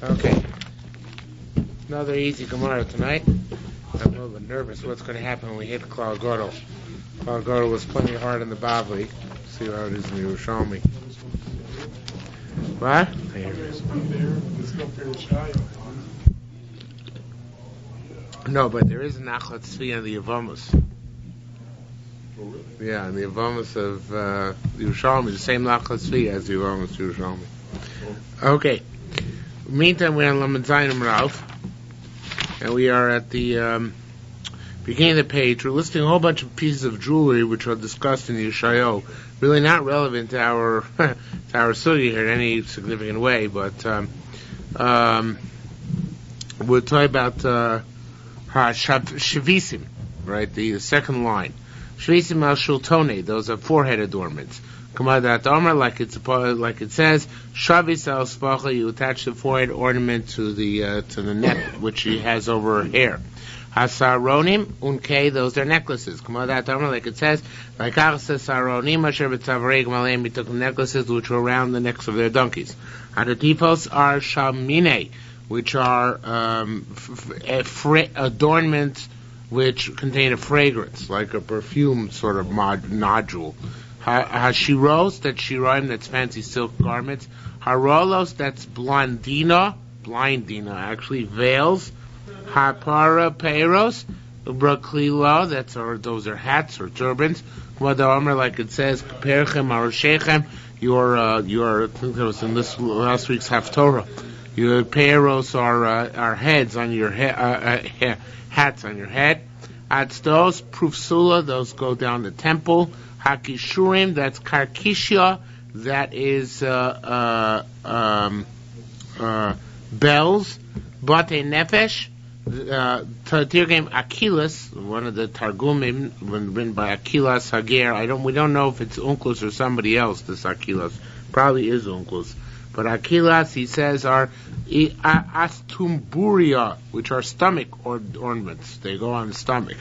Okay. Another easy Gemara tonight. I'm a little bit nervous what's going to happen when we hit Klal Gadol. Klal Gadol was plenty hard in the Bavli. See how it is in the Yerushalmi. What? No, but there is a Nachlat Tzvi on the Yevamos. Oh, really? Yeah, in the Yevamos of the Yerushalmi, the same Nachlat Tzvi as the Yevamos Yerushalmi. Oh. Okay. Meantime, we're on Lamed Zayin Rav, and we are at the beginning of the page. We're listing a whole bunch of pieces of jewelry which are discussed in the Yeshayo. Really not relevant to our to our study here in any significant way, but we'll talk about Shavisim, right? The second line. Shavisim al Shultone, those are forehead adornments. Kamadat Omer, like it says, Shavis al Spacha, you attach the forehead ornament to the net which she has over her hair. Hasaronim unke, those are necklaces. Kamadat Omer, like it says, like Saronim asher b'tzavarei gmalem, he took the necklaces which were around the necks of their donkeys. Hadatifos are shamine, which are adornments which contain a fragrance, like a perfume sort of nodule. Hashiros, that's shiroim, that's fancy silk garments. Harolos, that's blindina actually, veils. Hapara peiros, braklila, those are hats or turbans. Omer, like it says, perchem aroshechem, your I think that was in this last week's Haftorah. Your peiros are heads on your hats on your head. Atzdos, prufsula, those go down the temple. Hakishurim, that's karkishia, that is bells. Bate nefesh, Tirgim Akilas, one of the Targumim written by Akilas Hager. We don't know if it's Unklus or somebody else. This Akilas probably is Unklus, but Akilas, he says, are astumburia, which are stomach ornaments. They go on the stomach.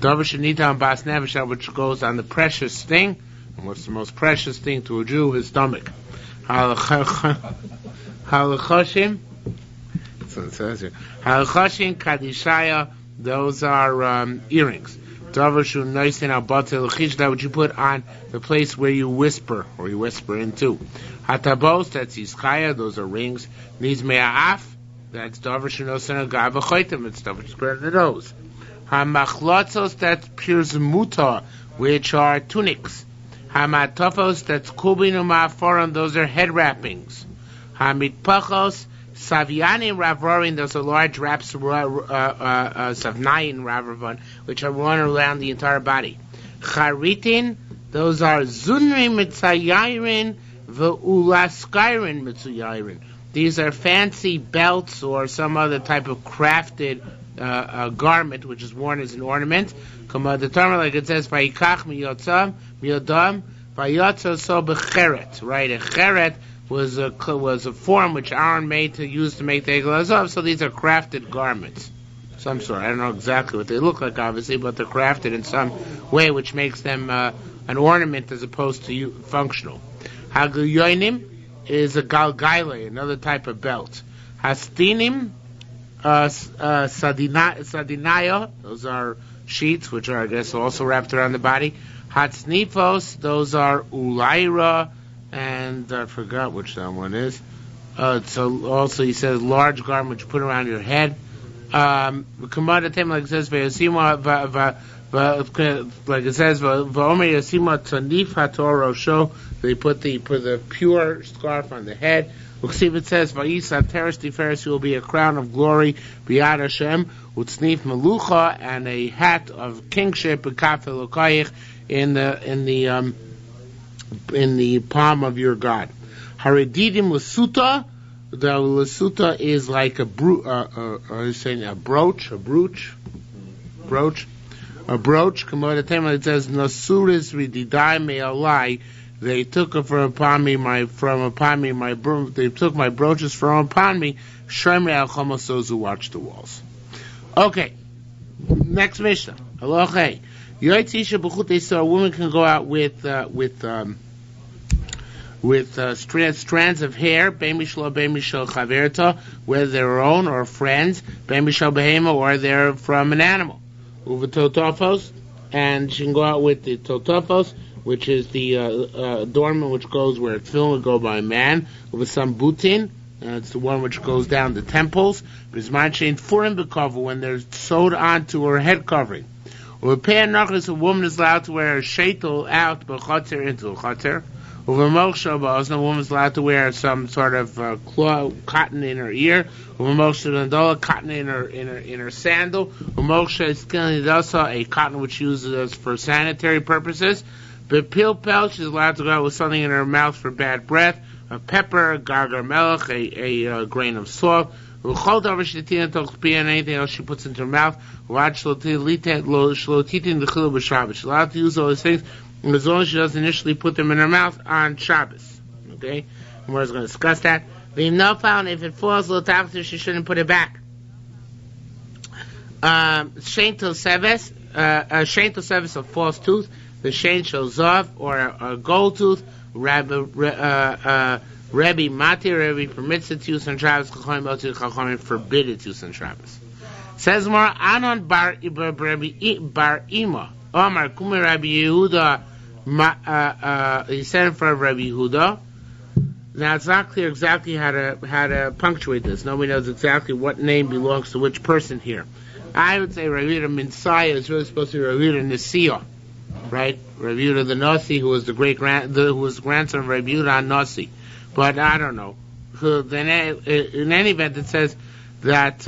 Davashanita and Bas Nevisha, which goes on the precious thing. And what's the most precious thing to a Jew? His stomach. Halachashim. That's what it says here. Halachashim kadishaya. Those are earrings. Davashu noisin abatel chishda, which you put on the place where you whisper or you whisper into. Hatabos, that's iskaya. Those are rings. Nizme'af, that's davashu noisin agav achoitim. It's stuff which is square in the nose. Hamachlatzos, that's pirzmuta, which are tunics. Hamatofos, that's kubinu ma'aforon, those are head wrappings. Hamitpachos, Savianim Ravorin, those are large wraps, Savnayin Ravorin, which are worn around the entire body. Charitin, those are Zunri Mitzayirin, Ve'ulaskairin Mitzayirin. These are fancy belts or some other type of crafted garment which is worn as an ornament. The term, like it says, Vayikach miyodam, vayotzo so becheret, right? A cheret was a form which Aaron made to use to make the Egel Azov, so these are crafted garments. Some sort. I don't know exactly what they look like, obviously, but they're crafted in some way which makes them an ornament as opposed to functional. Haguyonim is a galgaile, another type of belt. Hastinim, sadinaya, those are sheets which are, I guess, also wrapped around the body. Hatsnifos, those are ulaira, and I forgot which that one is. So also he says large garment which you put around your head. Like it says, like it says, they put the pure scarf on the head. It says, you will be a crown of glory, B'yad Hashem, Utsnif Melucha, and a hat of kingship, in the palm of your God. Haredidim Lasuta, the Lasuta is like a brooch. It says, Nasuris Rididai Me'alai, they took it from upon me they took my brooches from upon me, Shemre al Chamos, those who watch the walls. Okay, next Mishnah. Aloche. So a woman can go out with with strands of hair, bein mishlo chaverta, whether they're her own or friends, bein mishlo behema, or they're from an animal. Uva totofos, and she can go out with the totofos, which is the adornment which goes where tefillin would go by a man, with some butin. It's the one which goes down the temples. Bisman shein furim bekava, when they're sewed onto her head covering. With pei nachas, a woman is allowed to wear a sheitel out b'chatzer into a chatzer. With a moksha ba'ozna, a woman is allowed to wear some sort of cotton in her ear. With a moksha gandola, cotton in her sandal. With moksha is kinidasa, a cotton which uses for sanitary purposes. But pilpel, she's allowed to go out with something in her mouth for bad breath. A pepper, a gargar melech, a grain of salt. And anything else she puts into her mouth. She's allowed to use all these things as long as she doesn't initially put them in her mouth on Shabbos. Okay? And we're going to discuss that. If it falls a little after, she shouldn't put it back. Shein Toseves, a false tooth. The Shein Shel Zav, or a gold tooth. Rebbe permits its use on Shabbos. Chachamim forbid its use on Shabbos. Says more, Anon bar Ima. Omar Kumi Rabbi Yehuda. He said in front of Rabbi Yehuda. Now it's not clear exactly how to punctuate this. Nobody knows exactly what name belongs to which person here. I would say Rabbi Yehuda Minsaya is really supposed to be Rabbi Yehuda Nesiah, right? Rabbi Yehuda the Nasi, who was the grandson of Rabbi Yehuda Nasi. But I don't know. In any event, it says that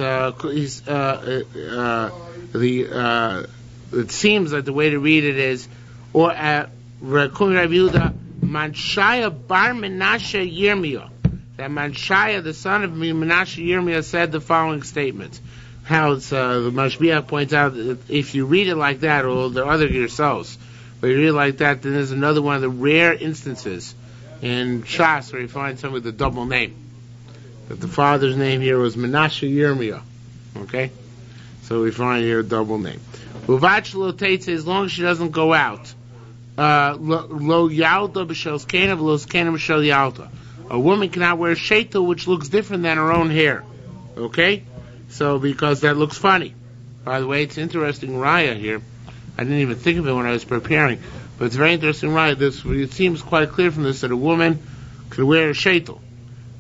it seems that the way to read it is, or Rabbi Yehuda Manshaya bar Menashe Yirmiyah. That Manshaya, the son of Menashe Yirmiyah, said the following statements. How it's, the Mashbiach points out that if you read it like that, or the other yourselves, but you read it like that, then there's another one of the rare instances in Shas where you find somebody with a double name. That the father's name here was Menashe Yirmiyah. Okay? So we find here a double name. Uvach lo teitze, as long as she doesn't go out. Lo yalta b'shel skena v'lo skena b'shel yalta. A woman cannot wear sheitel which looks different than her own hair. Okay? So, because that looks funny. By the way, it's interesting raya here. I didn't even think of it when I was preparing. But it's very interesting raya. It seems quite clear from this that a woman could wear a sheitel.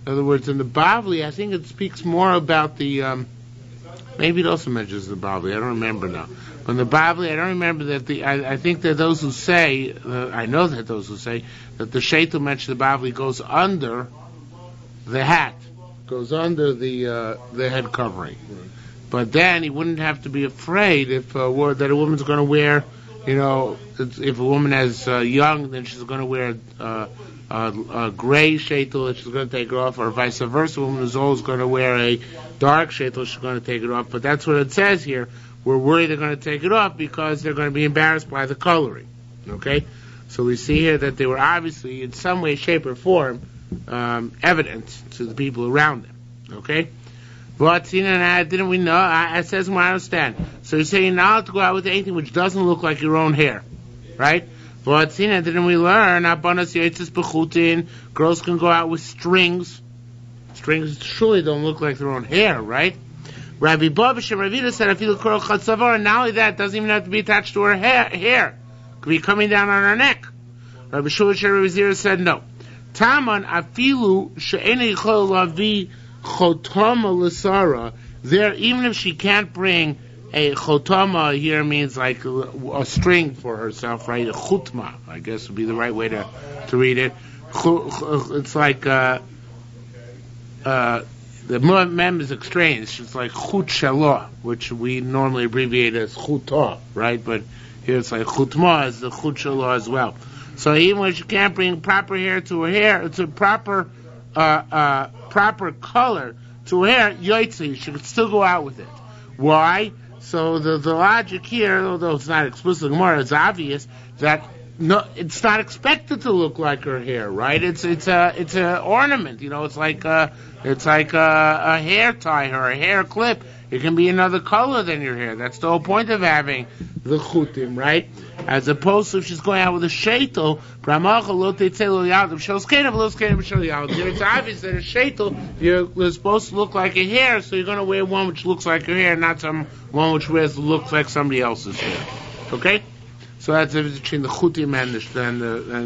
In other words, in the Bavli, I think it speaks more about the, maybe it also mentions the Bavli, I don't remember now. But in the Bavli, I don't remember that I think that those who say, I know that those who say, that the sheitel mentioned in the Bavli goes under the hat, goes under the head covering. But then he wouldn't have to be afraid that a woman's going to wear, if a woman is young, then she's going to wear a gray sheitel that she's going to take it off, or vice versa. A woman who's old is going to wear a dark sheitel, she's going to take it off. But that's what it says here. We're worried they're going to take it off because they're going to be embarrassed by the coloring. Okay? So we see here that they were obviously, in some way, shape, or form, evident to the people around them. Okay? But, didn't we know? It says more, I understand. So you say you're not allowed to go out with anything which doesn't look like your own hair. Right? But, didn't we learn? Girls can go out with strings. Strings surely don't look like their own hair, right? Rabbi Babish and Ravida said, if you look at Chatzavar, and not only that, it doesn't even have to be attached to her hair. It could be coming down on her neck. Rabbi Shua and Rabbi Zira said, no. Taman afilu she'ene yichol lavi chotama l'sara. There, even if she can't bring a chotama, here means like a string for herself, right? A chutma, I guess would be the right way to read it. It's like, the mem is extraneous. It's like chut shalah, which we normally abbreviate as chutah, right? But here it's like chutma is the chut shalah as well. So even when she can't bring proper hair to her hair, it's a proper color to her hair, yoitzi, she could still go out with it. Why? So the logic here, although it's not explicit Gemara, it's obvious that No, it's not expected to look like her hair, right? It's a ornament, It's like a hair tie or a hair clip. It can be another color than your hair. That's the whole point of having the chutim, right? As opposed to if she's going out with a sheitel, it's obvious that a sheitel you're supposed to look like a hair, so you're going to wear one which looks like your hair, not one which looks like somebody else's hair. Okay? So that's the difference between the chutim and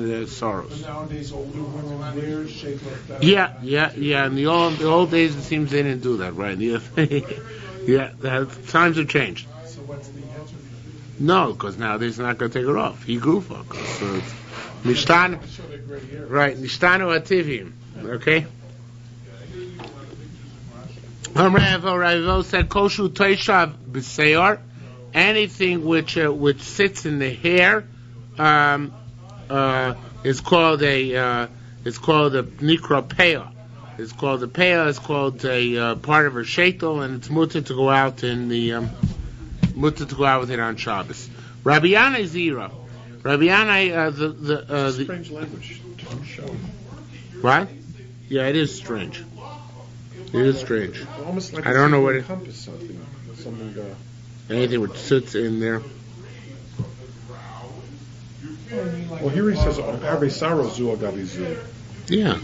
the sorrows. But nowadays, older women wear shaped like that. Yeah. In the old days, it seems they didn't do that, right? Yeah, times have changed. So what's the answer? No, because nowadays they're not going to take her off. He grew for her. So it's Nishtanu, Show their gray hair. right? Nishtanu ativim. Okay. Rav said koshu toishav b'seyor. Anything which sits in the hair is called a nikra peah. It's called a peah. It's called a part of her sheitel, and it's mutter to go out with it on Shabbos. Rabbi Yana Zira. Rabbi Yana the Strange language to show. What? Yeah, it is strange. It is strange. Almost like I don't know what it. encompass something. Anything which sits in there. Well, here he says, "Have sorrow zu agavizu." Yeah.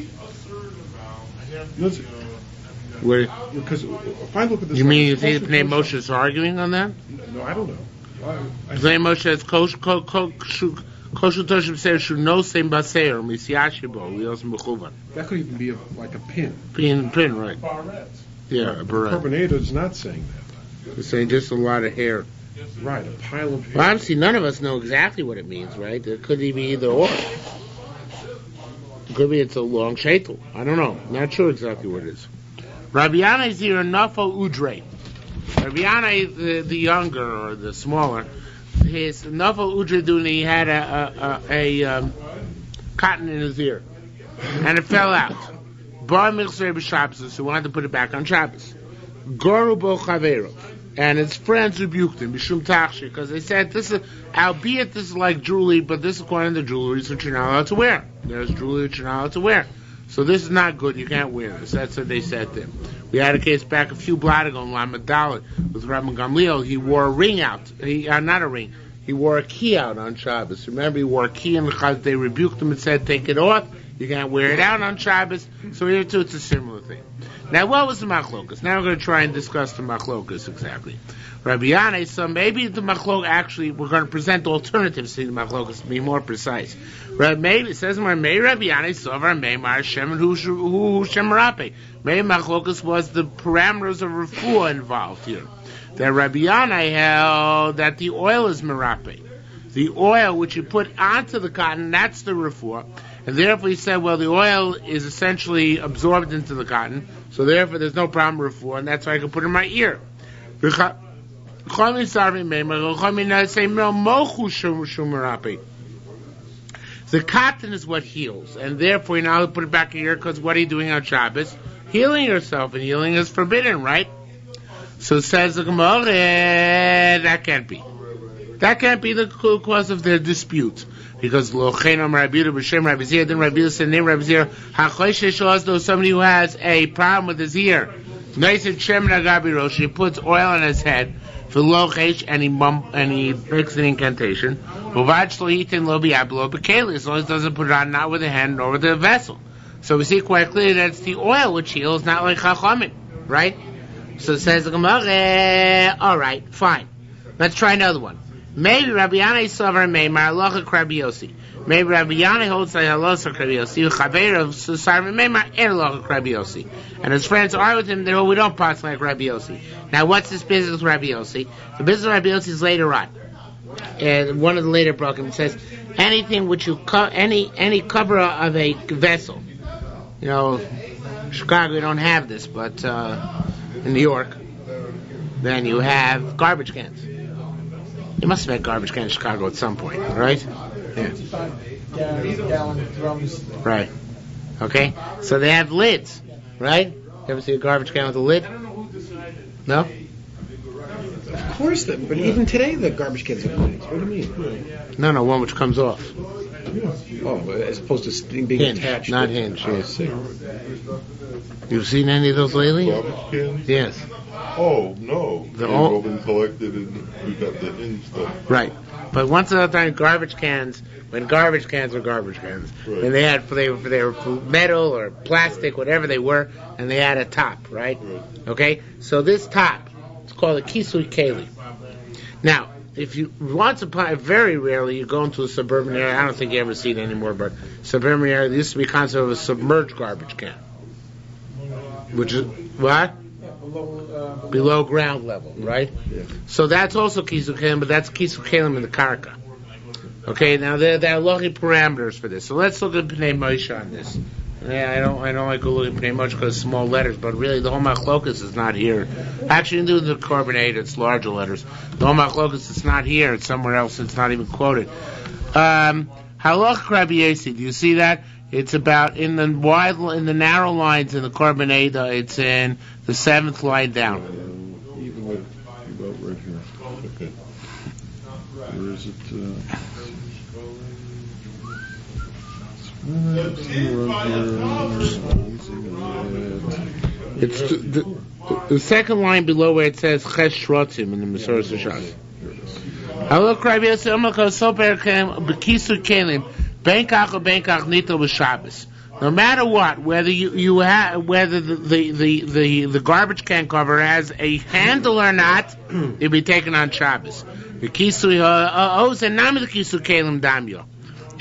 Where? Because if I look at this, You mean you think Pnei Moshe is arguing on that? No, I don't know. Pnei Moshe says koshu toshim seir shu no seim baseir misyashibo lios mechuvan. That could even be like a pin. Pin, right? Yeah, a beret. Carbonado is not saying that. It's saying just a lot of hair. Right, a pile of hair. Well, obviously, none of us know exactly what it means, right? It could be either or. It could be it's a long sheitel. I don't know. Not sure exactly what it is. Rabbi Yana is here nafal udre. Rabbi Yana, the younger or the smaller, his nafal udre duni, he had a cotton in his ear, and it fell out. Bar mitzvah b'Shabbos, so he wanted to put it back on Shabbos. Goru bo chaverov. And his friends rebuked him, b'shum tachshi, because they said, this is like jewelry, but this is according to the jewelry which you're not allowed to wear. There's jewelry which you're not allowed to wear. So this is not good, you can't wear this. That's what they said to him. We had a case back a few blot ago in Lamed with Rabbi Gamliel. He wore a ring out. Not a ring. He wore a key out on Shabbos. Remember, he wore a key, and they rebuked him and said, take it off. You can't wear it out on Shabbos. So here too, it's a similar thing. Now, what was the machlokas? Now we're going to try and discuss the machlokas exactly. Rabbi Yanai, so maybe the machlok actually, we're going to present alternatives to the machlokas to be more precise. It says, May Rabbi Yanai, Sovar, May Mar Shem, and who Shemarape. May machlokas was the parameters of refuah involved here. That Rabbi Yanai held that the oil is merape. The oil which you put onto the cotton, that's the refuah. And therefore he said, well, the oil is essentially absorbed into the cotton, so therefore there's no problem with refuah, and that's why I can put it in my ear. The cotton is what heals, and therefore you're not allowed to put it back in your ear, because what are you doing on Shabbos? Healing yourself, and healing is forbidden, right? So says the Gemara, that can't be. That can't be the cause of their dispute. Because Lochenam Rabbi Yehuda b'Shem Rabbi Zir, then Rabbi Yehuda said, name Rabbi Zir, HaChoishesh Ozdo, somebody who has a problem with his ear. Noiset Shem Nagabi Rosh, he puts oil on his head, for Lochesh, and he makes an incantation. Uvad Shlohitin Lo Biablo B'Keli, as long as he doesn't put it on, not with the hand, nor with the vessel. So we see quite clearly that it's the oil which heals, not like Chachamim, right? So it says the Gemara, alright, fine. Let's try another one. Maybe Rabbi Yanai Sover Meimar Halacha Rabbi Yossi. Maybe Rabbi Yanai holds like Halacha Rabbi Yossi. Chaver of Susar Meimar and Halacha Rabbi Yossi. And his friends are with him that we don't pass like Rabbi Yossi. Now, what's this business with Rabbi Yossi? The business of Rabbi Yossi is later on. And one of the later broken says anything which you any cover of a vessel. You know, Chicago we don't have this, but in New York, then you have garbage cans. You must have had garbage cans in Chicago at some point, right? Yeah. Gallon drums. Right. Okay? So they have lids, right? You ever see a garbage can with a lid? No? Of course, but even today the garbage cans have lids. What do you mean? No, one which comes off. Oh, as opposed to being Hinge, attached. not hinge. Yes. See. You've seen any of those lately? Garbage cans? Yes. Oh, no. The They've all- all been collected and we got the hinge stuff. Right. But once upon a time, garbage cans, when garbage cans were garbage cans, Right. and they were metal or plastic, whatever they were, and they had a top, right? Right. Okay? So this top, it's called a kisui keli. Now, if you, very rarely you go into a suburban area, I don't think you ever see it anymore, but suburban area, there used to be a concept of a submerged garbage can. Which is, what? Below ground level, right? Yeah. So that's also kisu kelim, but that's kisu kelim in the karka. Okay, now there are halachic parameters for this. So let's look at Pnei Moshe on this. Yeah, I don't like to look at Pnei Moshe because it's small letters, but really the whole machlokus is not here. Actually, you can do the carbonate, it's larger letters. The whole machlokus is not here; it's somewhere else. It's not even quoted. Halach Rabbi Yossi, do you see that? It's about in the narrow lines in the carbonate. It's in the 7th line down. Even with, about right here. Okay. Where is it? It's the second line below where it says Ches Shrotzim in the Masorah Shabbos. Halach Rabbi Yossi Omakos Soper Bekisu Kelim Benkach or Benkach Nito B'Shabbos. No matter what, whether whether the garbage can cover has a handle or not, it'll be taken on Shabbos. The Kisui and Nami the Kisu Kelim Damyo,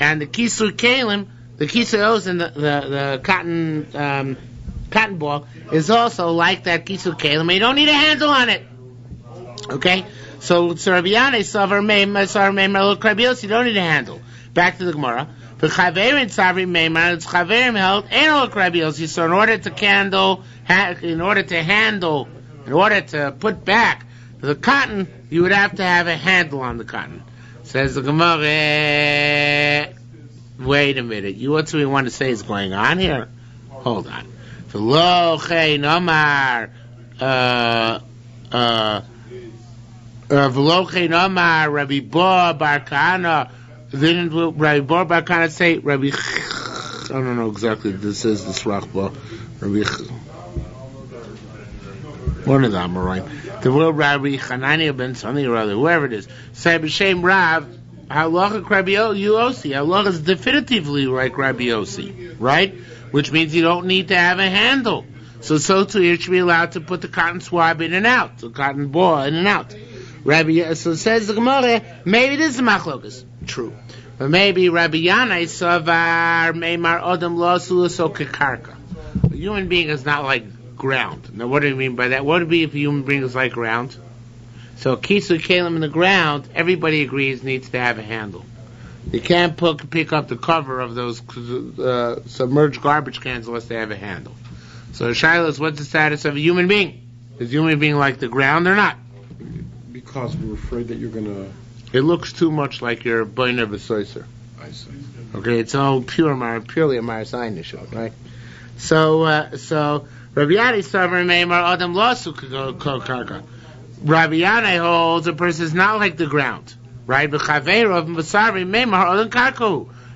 and the Kisu Kelim, the Kisu Oz and the cotton ball is also like that Kisu Kelim. You don't need a handle on it. Okay, so Rabbi Yanai Savar Meim Rabbi Yossi, you don't need a handle. Back to the Gemara. The Chaverim Tzavri Meimar, it's Chaverim held, Enol Rabbi Yossi. So in order to put back the cotton, you would have to have a handle on the cotton. Says the Gemara. Wait a minute. What do we want to say is going on here? Hold on. V'lo chei nomar. V'lo chei nomar Rabbi Bo Bar Kahana. Didn't Rabbi Bo Bar Kahana say Rabbi? I don't know exactly. This is this Rachba. Rabbi. One of them, all right. The word Rabbi Hanania ben something or other, whoever it is. Say b'shem Rav. Halacha Rabbi Yossi. Halacha is definitively like Rabbi Yossi, right? Which means you don't need to have a handle. So too, you should be allowed to put the cotton swab in and out, the cotton ball in and out. So says the Gemara, maybe this is machlokas. True. But maybe Rabbi Yanai Savar Meimar Odom Lo Suluso Kekarka. A human being is not like ground. Now what do you mean by that? What would it be if a human being is like ground? So Kisu Kalim in the ground, everybody agrees needs to have a handle. You can't pick up the cover of those submerged garbage cans unless they have a handle. So Shiloh is, what's the status of a human being? Is a human being like the ground or not? Because we're afraid that you're going to... It looks too much like your Boiner V'Soiser. I see. Okay, it's all purely a Marasayan issue, right? So Rabbi Yadi Savar Meimar Adam Lasu Karka. Rabbi Yanai holds a person is not like the ground, right?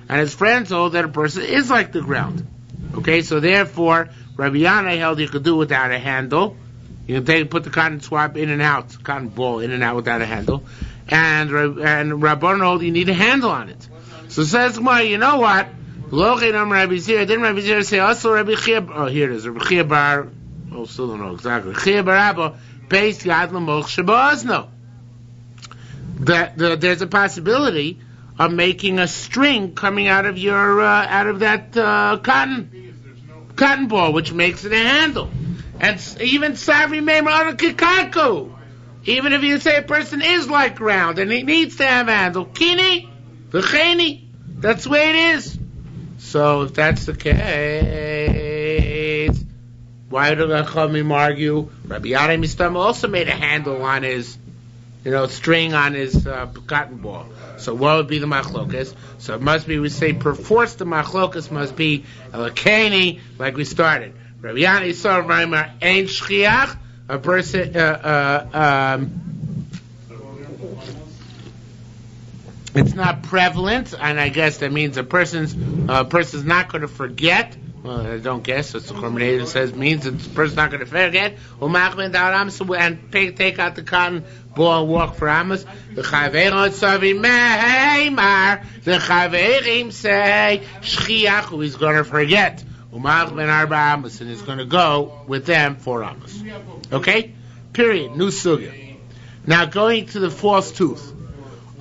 And his friends hold that a person is like the ground. Okay, so therefore, Rabbi Yanai held you could do without a handle. You can put the cotton swab in and out, cotton ball in and out without a handle. And Rabban hold you need a handle on it. So says Gemara, you know what? Didn't Rabbi Zira say also Rabbi Chia? Oh, here it is. Rabbi Chia Bar. Oh, still don't know exactly. Chia Bar Abba. Based Yad L'moch Shabazno. There's a possibility of making a string coming out of your that cotton ball, which makes it a handle. And even Savri Meimar Kikaku. Even if you say a person is like ground and he needs to have a handle, Kini, V'cheni, that's the way it is. So if that's the case, why do the Chachamim argue? Rabbi Yadai Mistam also made a handle on his, string on his cotton ball. So what would be the machlokas? So it must be, we say, perforce the machlokas must be elakeni, like we started. Rabbi Yadai saw Raimar ein shchiach, a person, it's not prevalent, and I guess that means a person's not going to forget. Well, I don't guess. It's the Chorbanei says means that the person's not going to forget. And take out the cotton ball and walk for Amos. The Chaverim say Shchiach, he's going to forget. And he's going to go with them for Amos. Okay? Period. New sugya. Now going to the false tooth.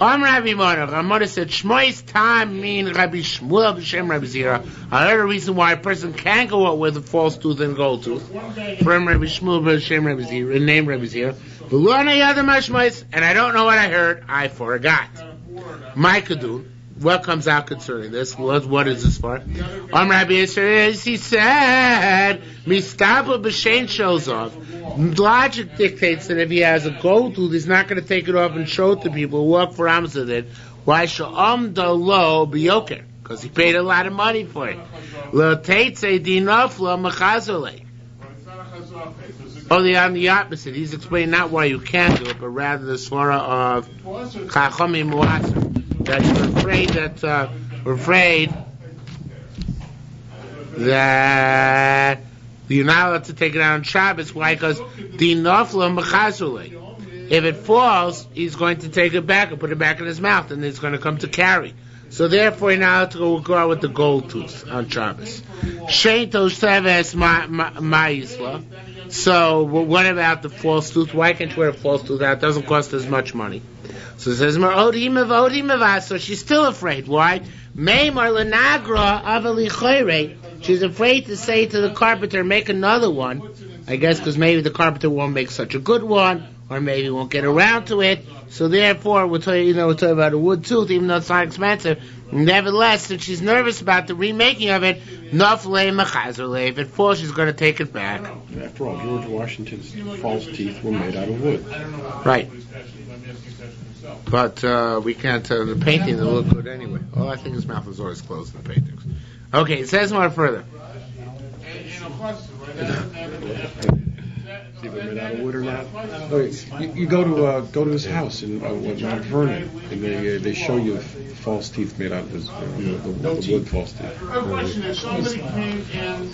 Rabbi Mona said, Shmois Tam mean Rabbi Shmuel b'Shem Rabbi Zira. I heard a reason why a person can go out with a false tooth and gold tooth. From Rabbi Shmuel b'Shem Rabbi Zira, named Rabbi Zira. And I don't know what I heard. I forgot. My Kadun. What comes out concerning this? What is this for? Rabbi Yisrael, he said, Mistaba b'Shein shows off. Logic dictates that if he has a gold tooth, he's not going to take it off and show it to people who work for Amzadid. Why sha'am da lo b'yoker? Because he paid a lot of money for it. Lo teitze dinof lo mechazole. Only on the opposite. He's explaining not why you can't do it, but rather the svara of Chachamim Muasser. That we're afraid that you're not allowed to take it out on Shabbos. Why? Because dinofla mechazule. If it falls, he's going to take it back and put it back in his mouth, and it's going to come to carry. So therefore, you're not allowed to go out with the gold tooth on Shabbos. Shein tosheves ma'isla. So what about the false tooth? Why can't you wear a false tooth out? It doesn't cost as much money. So it says, so she's still afraid. Why? She's afraid to say to the carpenter, make another one. I guess because maybe the carpenter won't make such a good one, or maybe won't get around to it. So therefore, we're talking about a wood tooth, even though it's not expensive. Nevertheless, since she's nervous about the remaking of it, if it falls, she's going to take it back. After all, George Washington's false teeth were made out of wood. Right. But we can't. The painting will look good anyway. Oh, I think his mouth is always closed in the paintings. Okay, it says more further. Is he made out of wood or not? You go to his house in Mount Vernon, and they show you false teeth made out of the wood false teeth.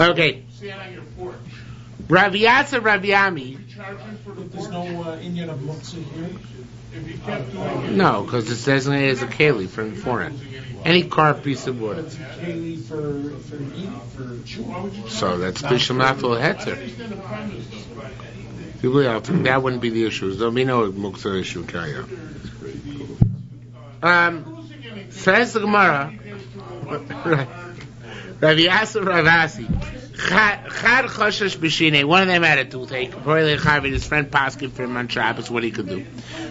Okay. Rav Yasser, Rav Yami. There's no Indian of Muktzah here? No, because it's designated as a keli from foreign. Any carved piece of wood. Keli for eating, for chewing. So that's Bisham Nafil Hetzer. That wouldn't be the issue. There'll be no Muktzah issue carry out. Says the Gemara, Rav Yasser, Rav Asi. Chad Choshesh B'Shinei. One of them had a toothache. Probably his friend Paskin for him on Shabbos what he could do.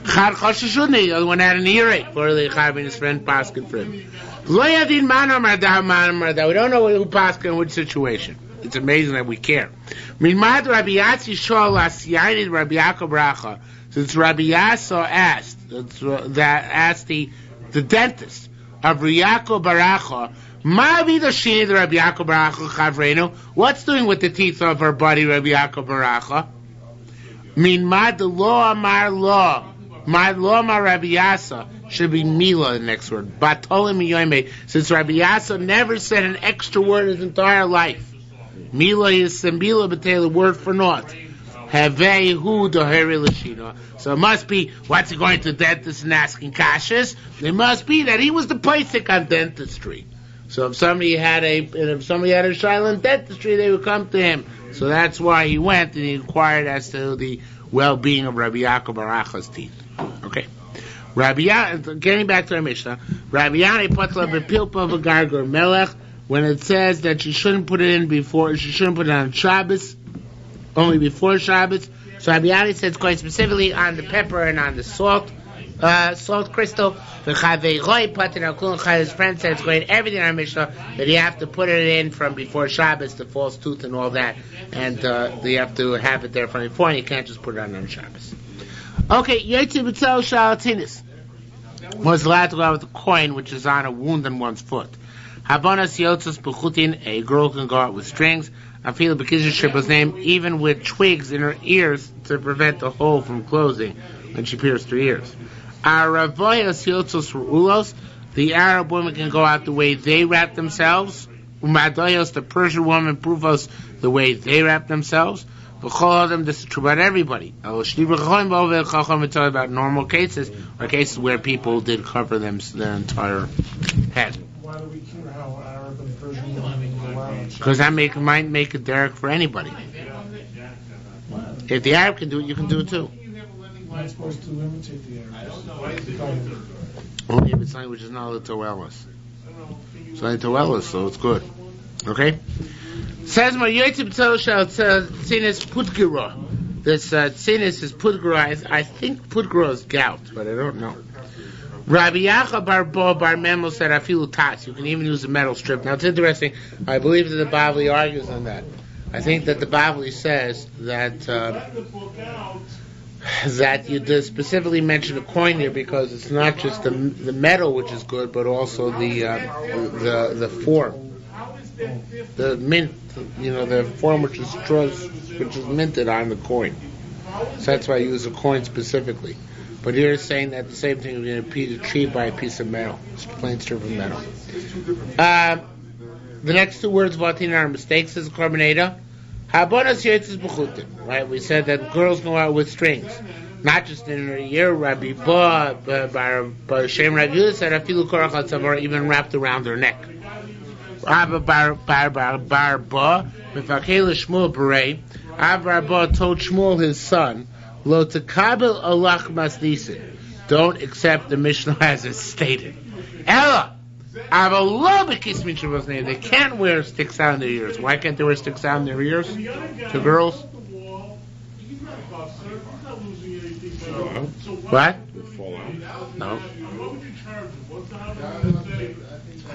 Chad Choshesh Shudnei. The other one had an earache. Probably his friend Paskin for him. Lo Yadin Mano Marda. We don't know who Paskin in which situation. It's amazing that we care. Milmad Rabbi Yatsi Shol Asyainid Rabbi Yaakov Bracha. Since Rabbi Yasso asked the dentist of Rabbi Yaakov Baracha, what's doing with the teeth of her buddy Rabbi Yaakov Baracha? Mad the law amar law. My law amar Rabbi Yasa should be Mila, the next word. Batolim yoyme. Since Rabbi Yasa never said an extra word his entire life. Mila is Sembila B'Tei, word for naught. Havei hu doheri l'shina. So it must be, what's he going to the dentist and asking kashas? It must be that he was the basic on dentistry. So if somebody had a silent dentistry, they would come to him. So that's why he went and he inquired as to the well-being of Rabbi Yaakov Baracha's teeth. Okay. Getting back to our Mishnah, Rabbi Yanai Patla Bepilpa V'Gargur Melech, when it says that she shouldn't put it on Shabbos, only before Shabbos. So Rabbi Yanai says going specifically on the pepper and on the salt crystal. His friend said it's going everything on Mishnah that you have to put it in from before Shabbos, the false tooth and all that, and you have to have it there from before, and you can't just put it on Shabbos. Okay, Yotzi B'Tzel Shalatinis was allowed to go out with a coin which is on a wound in one's foot. Habanas Yotzos B'Chutin, a girl can go out with strings. Afil B'Kizishib's name, even with twigs in her ears to prevent the hole from closing when she pierced her ears. Aravoyos yotzos rulos. The Arab women can go out the way they wrap themselves. Umadoyos, the Persian woman, pruvos, the way they wrap themselves. V'chol adam, this is true about everybody. It's about normal cases, or cases where people did cover their entire head. Why do we care how Arab and Persian women go out? Because that might make a derek for anybody. If the Arab can do it, you can do it too. Am I supposed to imitate the Arabs? Only if it's something which is not a Toelis. It's not a Toelis, so it's good. Okay? Says my Yotzib Tzol Tzinis Putgura. This Tzinis is Putgura. I think Putgura is gout, but I don't know. Rabbi Yacha Bar Bo Bar Memo said Afilu Tats. You can even use a metal strip. Now it's interesting. I believe that the Bavli argues on that. I think that the Bavli says that that you did specifically mention a coin here because it's not just the metal which is good, but also the form, the mint, the form which is minted on the coin. So that's why I use a coin specifically. But here it's saying that the same thing is going to treat by a piece of metal, it's a plain strip of metal. The next two words vatin are mistakes as carbonata. Right, we said that girls go out with strings, not just in her ear. Rabbi Ba Shem Rabbi Yehuda said afilu korach atzavar, even wrapped around her neck. Rabbi Bar Ba mifakei l'Shmuel berei. Rabbi Bar Ba told Shmuel his son, lo tekabel alach masnisin, don't accept the Mishnah as it's stated. Ella. They can't wear sticks out in their ears. Why can't they wear sticks out in their ears? To girls? What? No.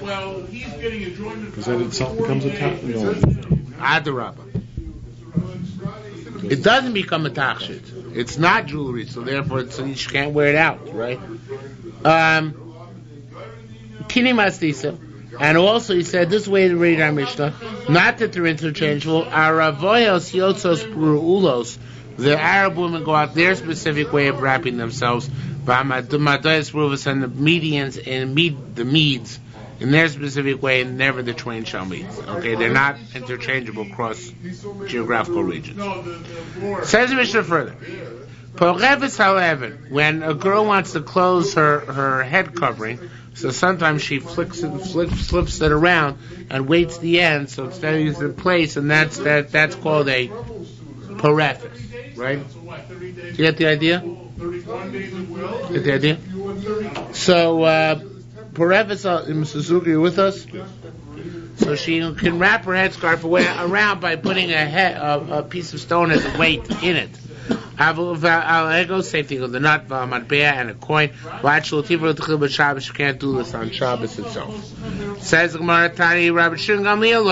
Well, he's getting enjoyment because then itself becomes a tax. No. Adarabba. It doesn't become a tachshit. It's not jewelry, so therefore you can't wear it out, right? And also he said this way to read our Mishnah, not that they're interchangeable. Aravoyos yotzos ulos, the Arab women go out their specific way of wrapping themselves. V'amadayas ruvas, and the medians and the meads in their specific way, and never the twain shall meet. Okay, they're not interchangeable across geographical regions. Says the Mishnah further. When a girl wants to close her head covering, so sometimes she flips it around and waits the end, so instead of using it in place, and that's called a parefis, right? Do you get the idea? Get the idea? So parefis, Suzuki, you with us? So she can wrap her headscarf around by putting a piece of stone as a weight in it. Same thing with the nut, and a coin. You can't do this on Shabbos itself. Says Gemara Tani, Rabbi Shimon Gamliel,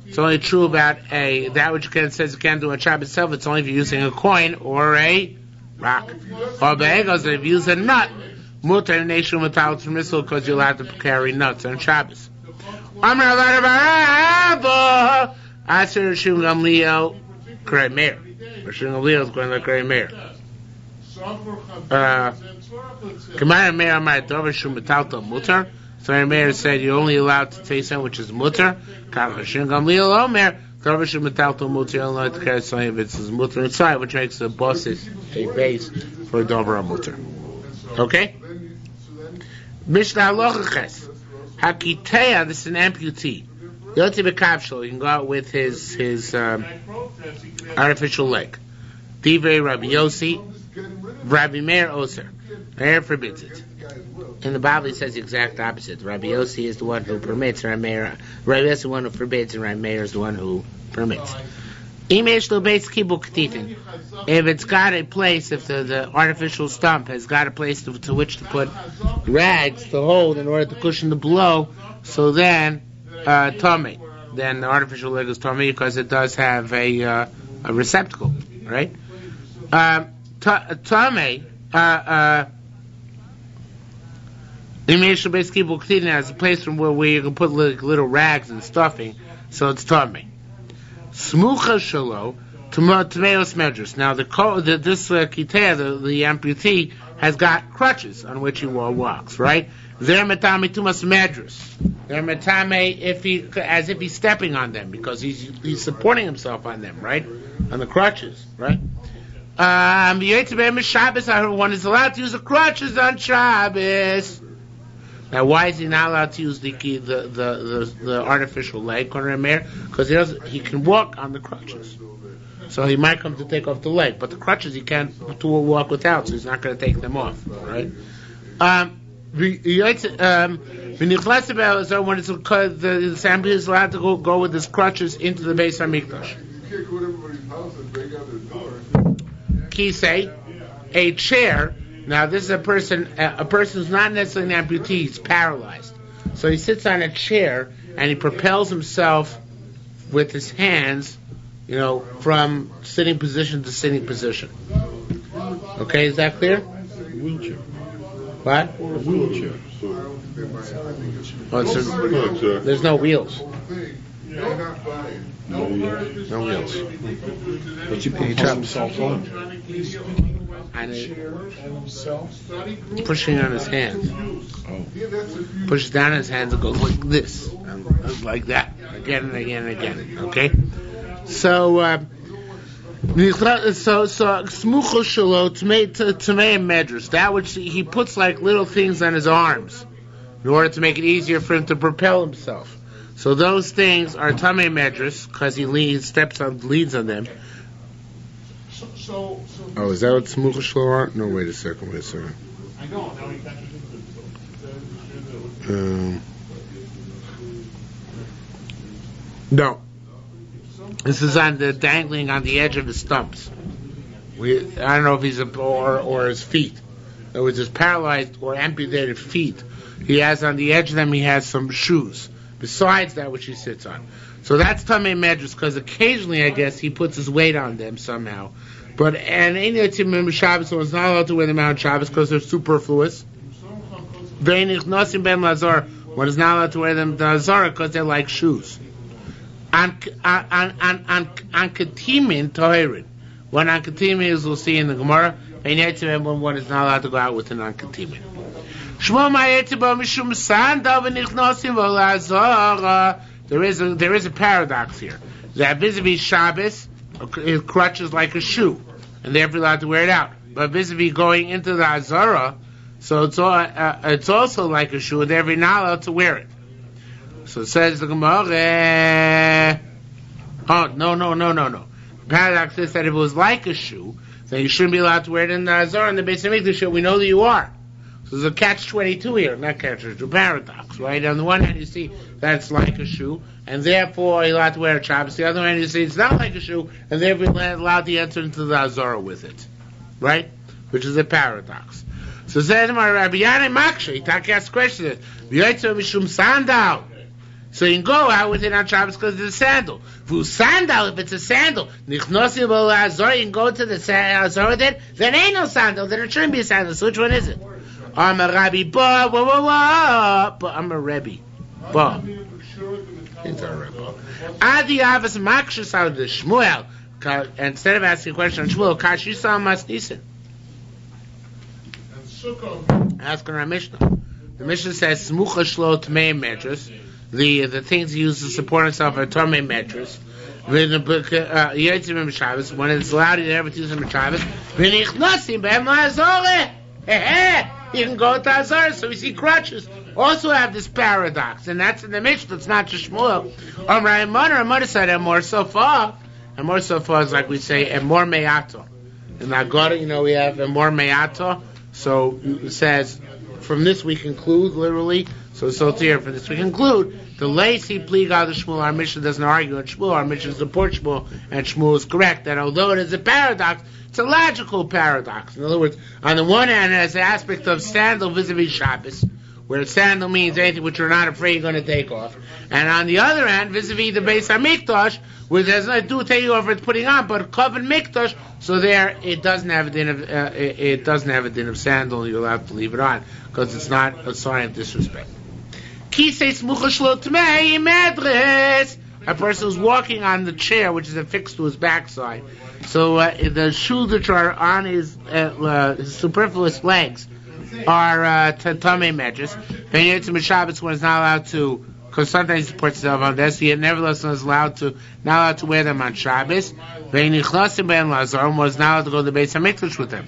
it's only true about that which says you can't do on Shabbos itself. It's only if you're using a coin or a rock. Or if you use a nut, mutar nation without permissible because you're allowed to carry nuts on Shabbos. Aser Shimon Gamliel. Krei Meir. Rishon Gamliel is going like Krei Meir. Kamara Meir Amar Dover Shum Metalta Mutar. So Meir said you're only allowed to taste something which is mutar. Rishon Gamliel Omer Dover Shum Metalta Mutar. You're only allowed to carry something if it's mutar inside, which makes the bosses a base for Dover Mutar. Okay. Mishnah Halacha Hakiteya. This is an amputee. Yotzi b'kavshel, you can go out with his artificial leg. Divrei Rabbi Yossi, Rabbi Meir Oser. Meir forbids it. In the Bible, it says the exact opposite. Rabbi Yossi is the one who permits, Rabbi Yossi is the one who forbids, and Rabbi Meir is the one who permits. If it's got a place, if the artificial stump has got a place to which to put rags to hold in order to cushion the blow, so then tummy. Then the artificial leg is tummy because it does have a receptacle, right? Tummy. Has a place from where you can put little rags and stuffing, so it's tummy. Smucha shalo Tmeos medrus. Now this kitea, the amputee, has got crutches on which he walks, right? They're metame tumas medrus. They're metame as if he's stepping on them because he's supporting himself on them, right? On the crutches, right? Shabbos, one is allowed to use the crutches on Shabbos. Now, why is he not allowed to use the artificial leg, because he can walk on the crutches. So he might come to take off the leg, but the crutches he can't walk without, so he's not going to take them off, right? When it's the assembly is allowed to go with his crutches into the Beis Hamikdash. You can't go to everybody's house and break out their door. Kisei, a chair. Now this is a person who's not necessarily an amputee, he's paralyzed. So he sits on a chair and he propels himself with his hands, from sitting position to sitting position. Okay, is that clear? Wheelchair. What? Or a wheelchair. There's no wheels. No wheels. But you propel himself on. And pushing on his hands. Pushes down his hands and goes like this, and like that, again and again and again. Okay, so smucho shelo tamei medrus, that which he puts like little things on his arms in order to make it easier for him to propel himself. So those things are tamei medrus because he leads on them. Oh, is that what smucha shelo are? No, wait a second. I know. Now he got no. This is on the dangling on the edge of the stumps. I don't know if he's or his feet. It was his paralyzed or amputated feet. He has on the edge of them. He has some shoes besides that which he sits on. So that's tamei medrus because occasionally, I guess, he puts his weight on them somehow. But and Shabbos, so it's not allowed to wear them out on Shabbos because they're superfluous. One is not allowed to wear them to Azara because they're like shoes. On katimin tohirin. When on katimin is, we'll see in the Gemara. When one is not allowed to go out with an on katimin. There is a paradox here. That vis-a-vis Shabbos, it crutches like a shoe, and therefore allowed to wear it out. But vis-a-vis going into the Azara, so it's also like a shoe, and therefore not allowed to wear it. So it says the Gemara. Oh, no. The paradox is that if it was like a shoe, then you shouldn't be allowed to wear it in the Azara and the Beis Hamikdash. We know that you are. So there's a catch-22 here, not catch-22, paradox, right? On the one hand, you see that it's like a shoe, and therefore you're allowed to wear a Shabbos. The other hand, you see it's not like a shoe, and therefore you're allowed to enter into the Azara with it, right? Which is a paradox. So says my Rabbi Yanai Makshe, he asks questions. Mishum sandal. So you can go out with it on Shabbos because it's a sandal. If it's a sandal, you can go to the Azara with it, then ain't no sandal, then it shouldn't be a sandal. So which one is it? I'm a Rabbi, but I'm a Rebbe. But it's a Rebbe. Adi Avas Makshus out of the Shmuel. Instead of asking a question on Shmuel, Kashisam Masnisin. Ask on our Mishnah. The Mishnah says Smucha Shlo Tmei Medrus. The things he uses to support himself are Tmei Medrus. When it's allowed, you never use them in Shabbos. You can go to Azar, so we see crutches also have this paradox, and that's in the Mishnah. It's not just Shmuel. Ramana said, and more so far is like we say, and more me'ato. In Agora, we have and more me'ato. So it says, from this we conclude, literally. So here, from this we conclude, the lacy pliga the Shmuel. Our Mishnah doesn't argue on Shmuel. Our Mishnah supports Shmuel, and Shmuel is correct that although it is a paradox, it's a logical paradox. In other words, on the one hand, it has the aspect of sandal vis-a-vis Shabbos, where sandal means anything which you're not afraid you're going to take off. And on the other hand, vis-a-vis the Beis Hamikdash, which has nothing to do with taking off or putting on, but Koven Mikdash, so there it doesn't have a din of sandal. You'll have to leave it on because it's not a sign of disrespect. Kisei smucha shlo tmei medres. a person who's walking on the chair, which is affixed to his backside. So the shoes which are on his superfluous legs are tamei medrash. Yerushalmi Shabbos one is not allowed to, because sometimes he puts himself on this, yet nevertheless one is not allowed to wear them on Shabbos. Ve'nichlasim ben lazar was not allowed to go to the Beis Hamikdash with them.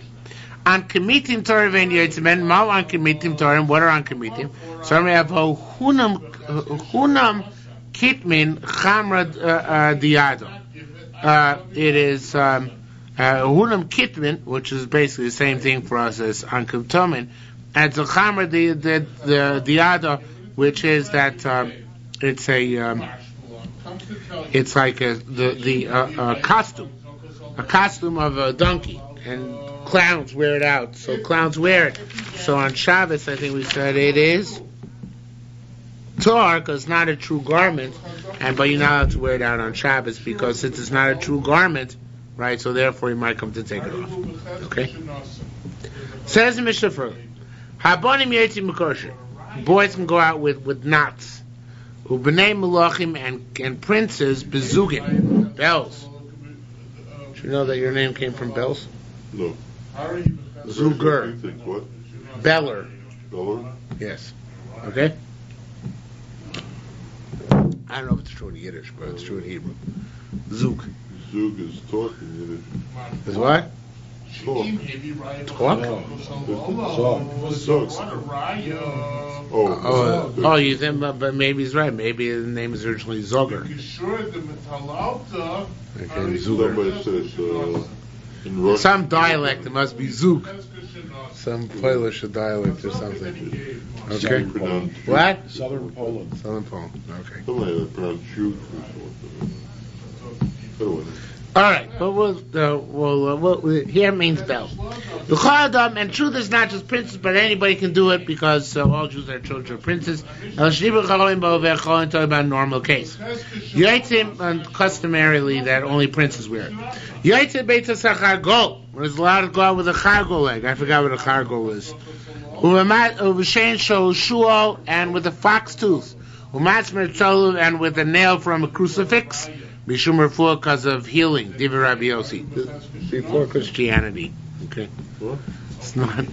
On Kemitim Torah vein Yitzben, Mal on Kemitim Torah, what are on Kemitim? So we have Hunam Kitmin Chamra Diado. It is Hunam Kitmin, which is basically the same thing for us as on Kemtomin, and the Chamra the Diado, which is that it's like a costume of a donkey, and clowns wear it out. So clowns wear it. So on Shabbos, I think we said it is Torah, because it's not a true garment, but you're not allowed to wear it out on Shabbos because it's not a true garment, right? So therefore, you might come to take it off. Okay. Says the Mishnah further, Habonim Yetzim Mekosher. Boys can go out with knots. Ubnei Melachim and princes bezugin, bells. Did you know that your name came from bells? No. Zuger. What? Beller. Beller? Yes. Okay? I don't know if it's true in Yiddish, but it's true in Hebrew. Zug. Zug is talk in Yiddish. Is what? Talk. Talk? Zug. Oh, you think, but maybe he's right. Maybe the name is originally Zoger. Okay, Zuger. Somebody says in Russian. Some dialect, it must be Zug. Some Polish dialect or something. Okay. What? Southern Poland. Southern Poland. Okay. Somebody pronounced Zug or something. All right, but we'll here means bell. And truth is not just princes, but anybody can do it because all Jews are children of princes. About normal case. Customarily that only princes wear it. Was allowed to go out with a cargo leg. I forgot what a cargo is. And with a fox tooth. And with a nail from a crucifix. Bishum refuah because of healing. Divrei Rabbi Yossi. Before Christianity. Okay. It's not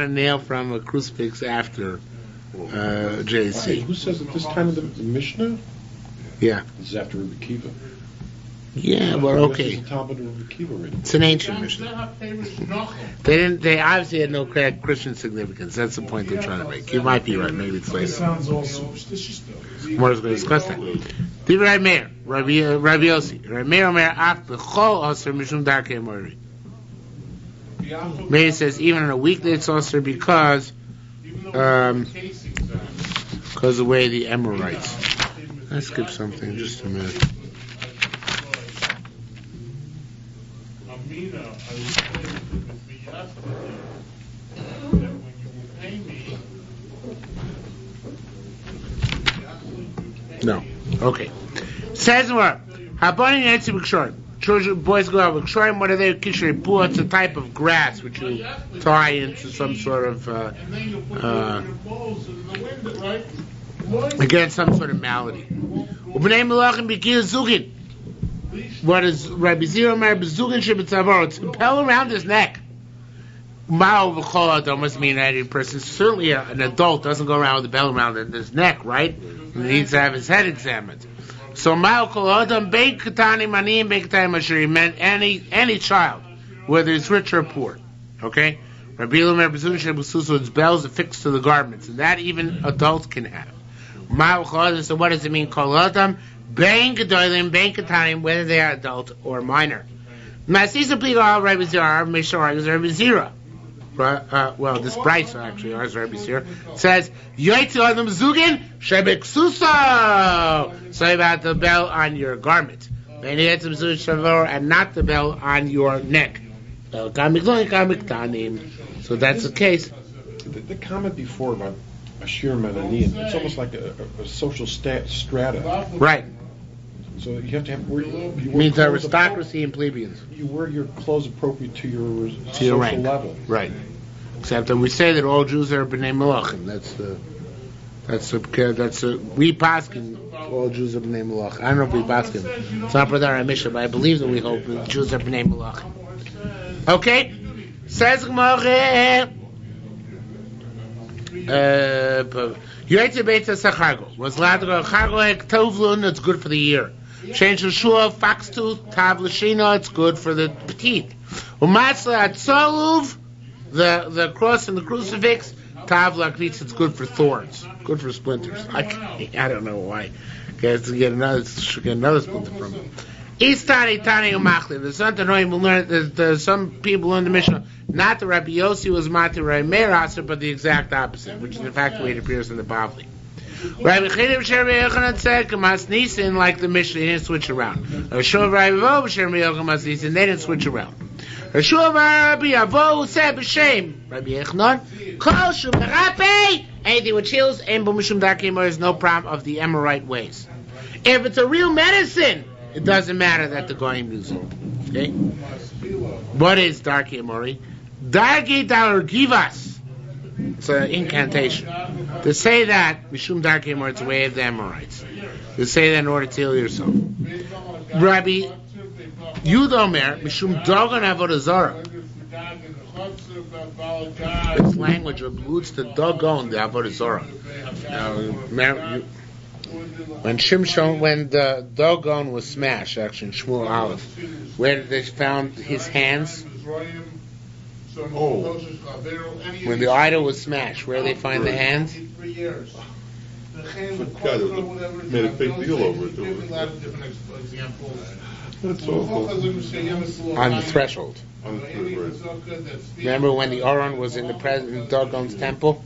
a nail from a crucifix after JC. Hey, who says at this time of the Mishnah? Yeah. This is after Rabbi Kiva. Yeah, well, okay. It's an ancient Mishnah. They obviously had no Christian significance. That's the point they're trying to make. You might be right. Maybe it's later. It sounds all superstitious, though. More is going to discuss that. Divrei Meir, Rabbi Yossi. Rabbi Meir Omer Af B'chol Aser Mishum Darkei Amori. Meir says even on a weekday it's also because of the way the Emor writes. Let's skip something. Just a minute. No. Okay. Says more. Habonim Yetzim B'Kshorim. Children, boys go out with Kshorim. What are they? Kishrei Pua. It's a type of grass which you tie into some sort of against some sort of malady. Ubnei Melachim B'Kir Zugin. What is Rabbi Zero Mer B'Zugin Shebetzavar? It's a bell around his neck. Ma'o V'Chol Adam must mean that a person, certainly an adult, doesn't go around with a bell around his neck, right? He needs to have his head examined. So Ma'o Kol Adam Bein Katanim Aniyim Bein Katanim Asher meant any child, whether it's rich or poor. Okay? Rabbi Yomer B'Zugin Shebetzavar, its bells affixed to the garments, and that even adults can have. Ma'o Kol Adam. So what does it mean? Kol Adam Bein Gedolim Bein Katanim, whether they are adult or minor. Masisa Pligal Rabbi Zera Mishor is Rabbi Zera. Well, this Bryce actually, ours Rabbi Zera says Yoitzi Adam Zugin Shebeksuso. So about the bell on your garment, and not the bell on your neck. So that's the case. The comment before about a shiur Menanian, it's almost like a social strata. Right. So you have to have. You means aristocracy and plebeians. You wear your clothes appropriate to your social rank. Level. Right. Except that we say that all Jews are b'nei Melachim. We paskin all Jews are b'nei Malach. I don't know if we basket. It's not for our mission, but I believe that we hope the Jews are b'nei Malach. Okay? Says Gemara. Yoytze Beitza Sachargo. Was allowed to go Chargo Hek Tovlun, it's good for the year. Change Shua, fox tooth, Tav Lashina, it's good for the petite. Umatzla Atzoluv, the cross and the crucifix, Tav Laknitz, it's good for thorns, good for splinters. I don't know why. Guys, to get another splinter from it. Istani Tani Umachli. There's something annoying. We'll learn. There's some people in the Mishnah. Not the Rabbi Yossi was Mati Rabbi Meir Aser, but the exact opposite, which is in fact the way it appears in the Bavli. Rabbi Chidim Shermi Yochanan said, "Kamas Nisin," like the Mishnah, he didn't switch around. Rashuv Rabbi Avo Shermi Yochanan Nisin, they didn't switch around. Rashuv Rabbi Avo said, "B'shem Rabbi Yochanan, Kol Shum Merape, anything which heals, Ein Bo Mishum Darkei Mor, is no problem of the Amorite ways. If it's a real medicine, it doesn't matter that the Goyim use it." Okay? What is Darkei Mori? Darkei Dalar Givas. It's an incantation. To say that, Mishum Darkei Mori, it's a way of the Amorites. To say that in order to heal yourself. Rabbi Yudomer, Mishum Dogon Avodah Zarah. It's language alludes to Dogon, the Avodah Zarah. When the Dogon was smashed, actually in Shmuel Aleph, where did they found his hands? When the idol was smashed, where did they find the hands? God, made a big deal over it. That's awful. On the threshold. Remember when the Aron was in the Dogon's temple?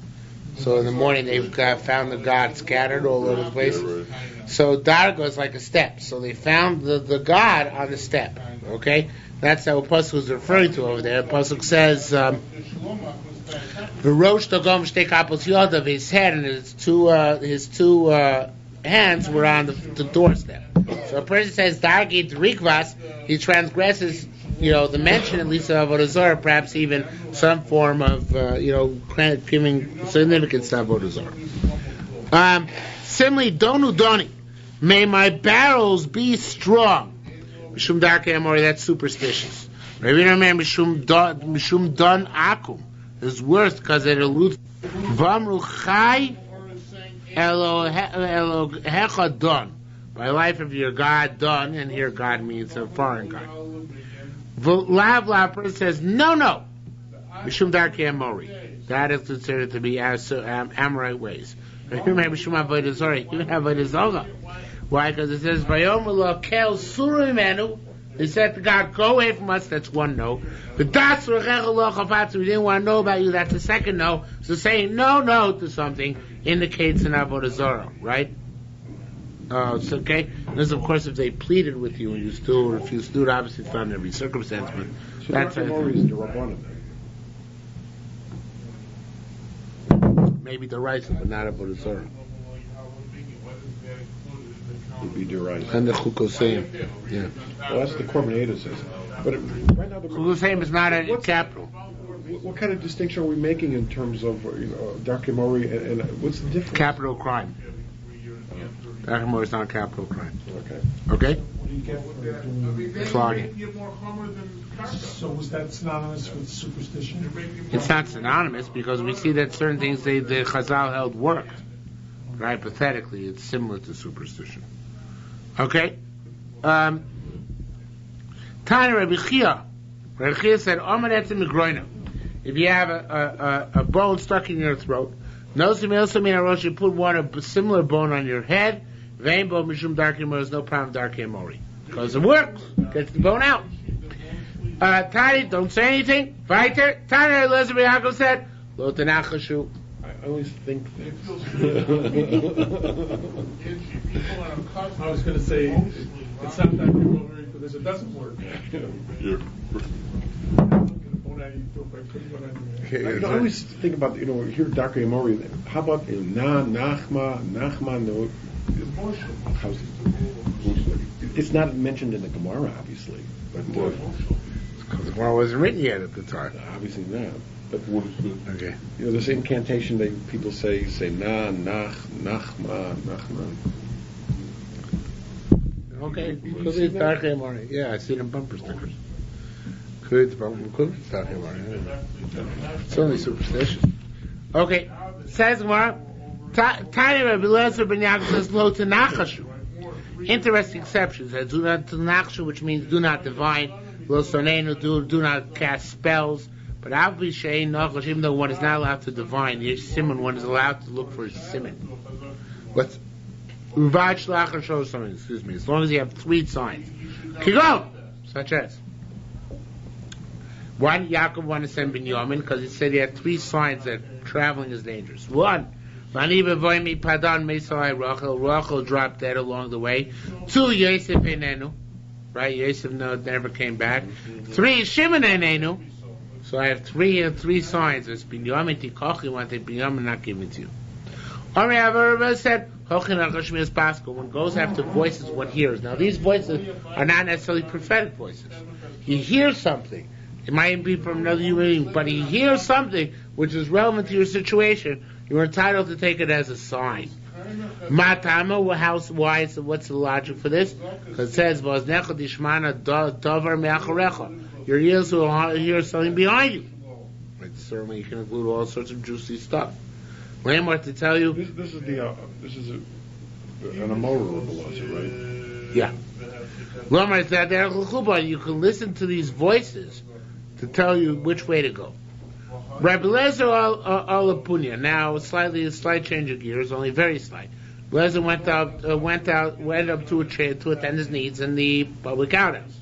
So in the morning they found the god scattered all over the place. Yeah, right. So Dargo is like a step. So they found the god on the step. Okay, that's how Pasuk was referring to over there. Pasuk says, "V'rosh Dagom shtei kapos yodav," his head and his two hands were on the doorstep. So a person says Dargi Rikvas, he transgresses, the mention at least of Avodah Zarah, perhaps even some form of, giving significance to Avodah Zarah. Similarly, Donu Doni, may my barrels be strong. Mishum Darkei Amori, that's superstitious. Maybe no man Mishum Don Akum is worse because it alludes Vamru Chai Elohecha Don. By life of your God done, and here God means a foreign God. Lav Lapper says, no. Mishum Darkei Amori. That is considered to be Amorite ways. Mishum Avodah Zarah. Even Avodah Zarah. Why? Because it says, Vayom Elokel Surimenu. They said to God, go away from us. That's one no. But that's we didn't want to know about you. That's the second no. So saying no to something indicates an Avodah Zarah, right? It's okay. This, of course, if they pleaded with you and you still refused to do it, obviously it's not in every circumstance, but So that's Darkei Mori is the Rabbanim. maybe the rice, but not Avodah Zarah. Would be derived. And the Chukosayim. Yeah. Well, that's the Korban Eder says. But right now, Chukosayim is not a capital. what kind of distinction are we making in terms of Darkei Mori and what's the difference? Capital crime. Darkei Mori is not a capital crime. Okay. Okay? Flogging. So was that synonymous with superstition? It's not synonymous because we see that certain things the Chazal held worked. Right? Hypothetically, it's similar to superstition. Okay? Tanya Rabbi Chia. Rabbi Chia said, if you have a bone stuck in your throat, you put a similar bone on your head, Vainbo Mishum Darkei Mori, is no problem Darkei Mori. Because it works. Gets the bone out. Tani, don't say anything. Weiter. Tani Elizabeth Yaakov said, Lo Tanachashu. I always think that. I was going to say, it's not that bewildering because it doesn't work. I always think about, here Darkei Mori. How about Nachma? It's not mentioned in the Gemara, obviously. But Because the Gemara wasn't written yet at the time. obviously not. But Okay. this incantation people say Nachma. Okay. Could be Tarchei Mari. Yeah, I see them bumper stickers. Could be Tarchei Mari. It's only superstitious. Okay. Says Gemara, Tiny Rabbi Lezer ben Yaakov says lo tenachashu. Interesting exceptions. Do not tenachashu, which means do not divine. Lo sonenu, do not cast spells. But Avishai Nachash, even though one is not allowed to divine, the Simon one is allowed to look for a Simon. What's Uvad Shlach shows something, excuse me, as long as you have 3 signs. Kigon! Such as one, Yaakov wanted to send Binyamin because he said he had 3 signs that traveling is dangerous. 1, Rachel dropped dead along the way. 2, Yosef Einenu, right? Yosef never came back. 3, Shimon Einenu. So I have 3 signs. It's Binyamin Tikoch, you wanted Binyamin not given to you. Omri Avarava said, when goes after voices, one hears. Now these voices are not necessarily prophetic voices. You hear something. It might be from another human being, but you hear something which is relevant to your situation. You're entitled to take it as a sign. Matama, why? What's the logic for this? Because it says, your ears will hear something behind you. Right, certainly you can include all sorts of juicy stuff. Landmark to tell you. This is an immoral, right? Yeah. Landmark said you can listen to these voices to tell you which way to go. Rabbi Lezer Alapunya. Now, a slight change of gears, only very slight. Lezer went up to a chair to attend his needs in the public outhouse.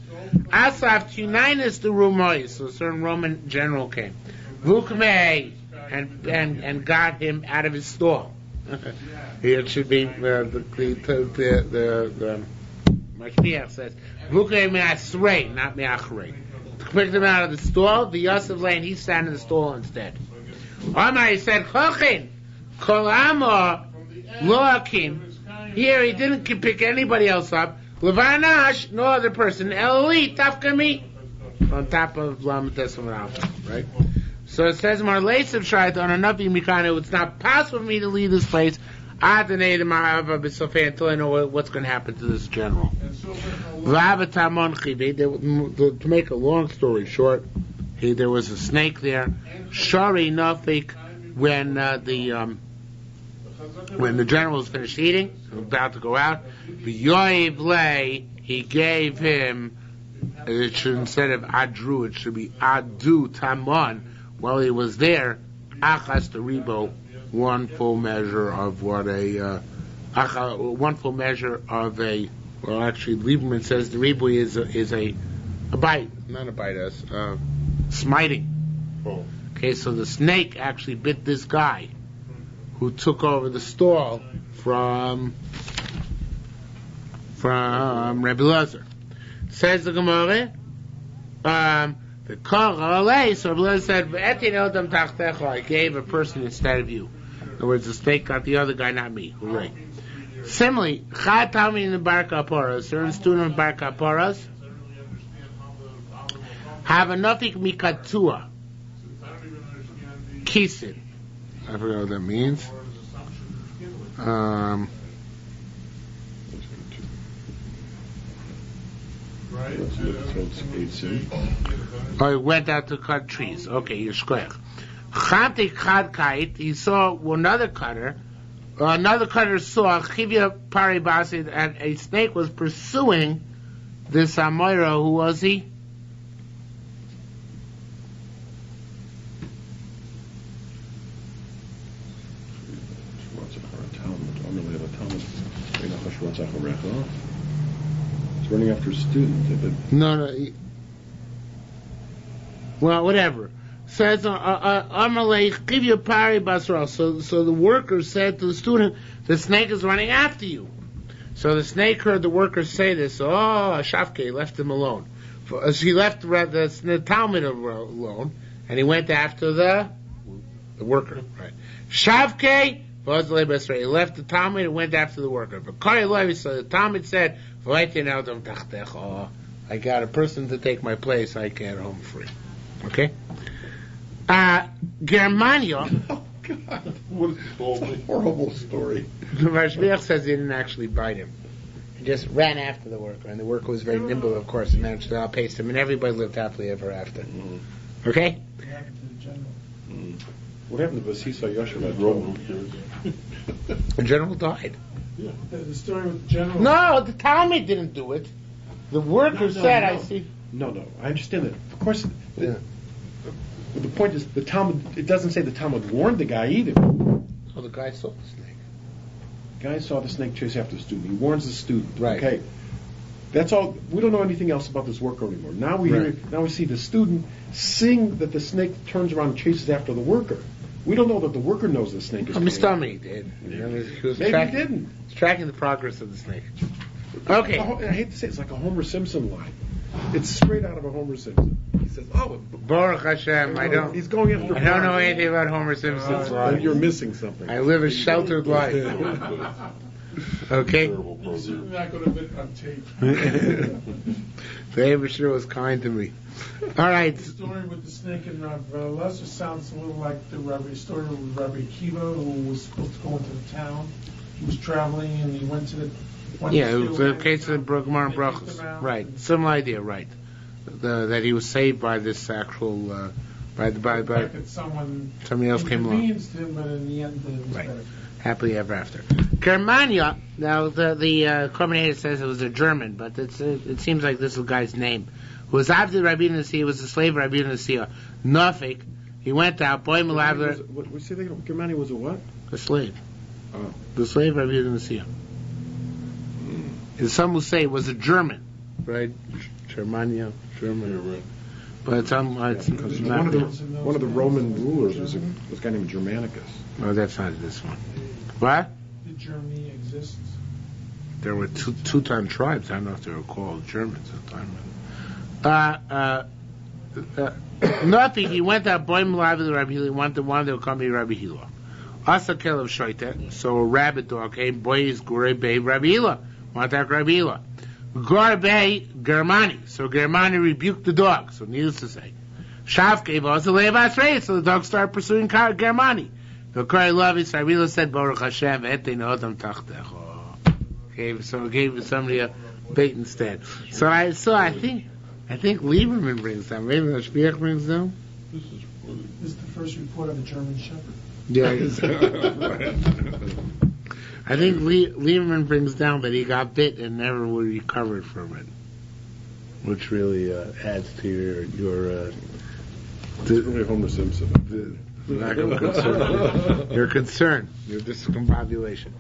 Asaf Tuninus the Rumois, so a certain Roman general came. Vukmei, and got him out of his stall. It should be the Mashmiach says Vukmei me'asrei, not me'achrei. Picked him out of the stall. The Yosef lay and he sat in the stall instead. Omar, he said, Chochin, Kol Amor, Loakim. Here he didn't pick anybody else up. Levanash, no other person. Eloi, Tafkami. On top of Lam Tesam Alpha, right? So it says, Marleisiv Shait on a Navi Mikano, it's not possible for me to leave this place until I know what's going to happen to this general. To make a long story short, there was a snake there. Shari Nafik, when the general was finished eating, about to go out, he gave him, it should, instead of Adru, it should be Adu Taman, while he was there, Achas Teribo, one full measure of well, actually, Lieberman says the Ribu is a bite, not a bite, smiting. Oh. Okay, so the snake actually bit this guy who took over the stall from Rebbe Lezer. Says the Gemara, the Korale, so Rebbe Lezer said, I gave a person instead of you. In other words, the snake got the other guy, not me. Hooray. Similarly, Chad Talmud in the Bar Kaporas, certain student of Bar Kaporas, have a nafik mikatua, kisin. I forgot what that means. I went out to cut trees. Okay, you're square. Chantik chad kait, he saw another cutter. Another cutter saw Chivya Paribasi, and a snake was pursuing this Amoira. Who was he? He's running after a student. No. Well, whatever. Says Amalei Chivya Paribasi. So the worker said to the student, "The snake is running after you." So the snake heard the worker say this. So, Shavke left him alone. She left the Talmud alone, and he went after the worker. Right? Shavke. He left the Talmud and went after the worker. But so the Talmud said, I got a person to take my place, I can't home free. Okay? Germania. Oh, God. What a horrible story. The Mashmiach says he didn't actually bite him. He just ran after the worker, and the worker was very nimble, of course, and managed to outpace him, and everybody lived happily ever after. Okay? What happened to the general? What happened to Vasisa Yashav? Roman. The general died. The story with the general. No, the Talmud didn't do it. The worker said, I see. No, I understand that. Of course, Yeah. the point is, the Talmud, it doesn't say the Talmud warned the guy either. Oh, the guy saw the snake. The guy saw the snake chase after the student. He warns the student. Right. Okay. That's all. We don't know anything else about this worker anymore. Now we hear. Now we see the student seeing that the snake turns around and chases after the worker. We don't know that the worker knows the snake is coming. Mr. He did. He was Maybe tracking, he didn't. He's tracking the progress of the snake. Okay. I hate to say it, it's like a Homer Simpson line. It's straight out of a Homer Simpson. He says, "Oh, Baruch Hashem, he's going after." I don't know anything about Homer Simpson's life. You're missing something. I live a sheltered life. Okay? Terrible You're certainly program. not going to get on tape. The Abishur was kind to me. All right. The story with the snake and Rav Lesser sounds a little like the story with Rabbi Akiva, who was supposed to go into the town. He was traveling and he went to the. Yeah, it was a case of Gemara and Brachos. Right. Similar idea, right. That he was saved by this actual, by fact that somebody else came along. inconvenienced him, but in the end it was Right. better. Happily ever after. Germania, now the commentator says it was a German, but it seems like this is the guy's name. Who was Abdi Rabbi Nasiya, was a slave of Rabbi Nasiya. Nafik, he went out, boy Malavler, What we say? Germania was a what? a slave. Oh. The slave of Rabbi Nasiya. And some will say it was a German, right? Germania, German. Yeah, right. But it's Because not. one of the Roman rulers was a guy named Germanicus. No, that's not this one. What? Did Germany exist? There were two-time tribes. I don't know if they were called Germans at the time. Nothing. He went out. Boy, Malavi Rabbi Hila. Wanted to come to Rabbi Hila. Asa Kelev Shoite. So a rabbit dog came. Boy is Gore Bay Rabbi Hila. Wanted to Rabbi Hila. Gore Bay Germani. So Germani rebuked the dog. So needless to say, Shav gave us a levas race. So the dog started pursuing Germani. The Kari Lavi Rabbi Hila said, Baruch Hashem, ete notam tachtecho. Gave somebody a bait instead. So I think Lieberman brings down. Maybe the Shpiach brings down. This is funny. This is the first report of a German Shepherd. Yeah. I think Lieberman brings down that he got bit and never recovered from it, which really adds to your It's really Homer Simpson. lack of concern. Your concern, your discombobulation.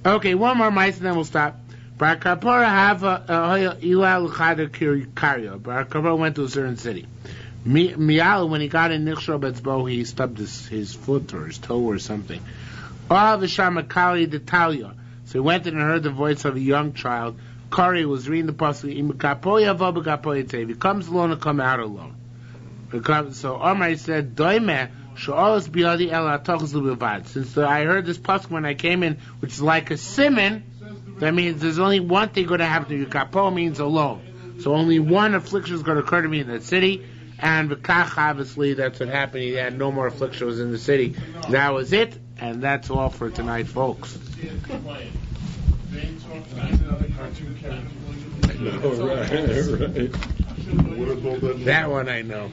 Okay, one more mice and then we'll stop. Bar Kapora have Ilal Chada Karya. Bar Kapora went to a certain city. Mial, when he got in Nichshro Betzbo, he stubbed his foot or his toe or something. Ah, Vishamakali D'Italia. So he went in and heard the voice of a young child. Kari was reading the pasuk. If he comes alone, he'll come out alone. So Omar said, Doime. Since I heard this pasuk when I came in, which is like a simon, that means there's only one thing going to happen to you. Kapo means alone. So only one affliction is going to occur to me in that city. And V'kach, obviously, that's what happened. He had no more afflictions in the city. That was it. And that's all for tonight, folks. Right. What is all that? That one I know.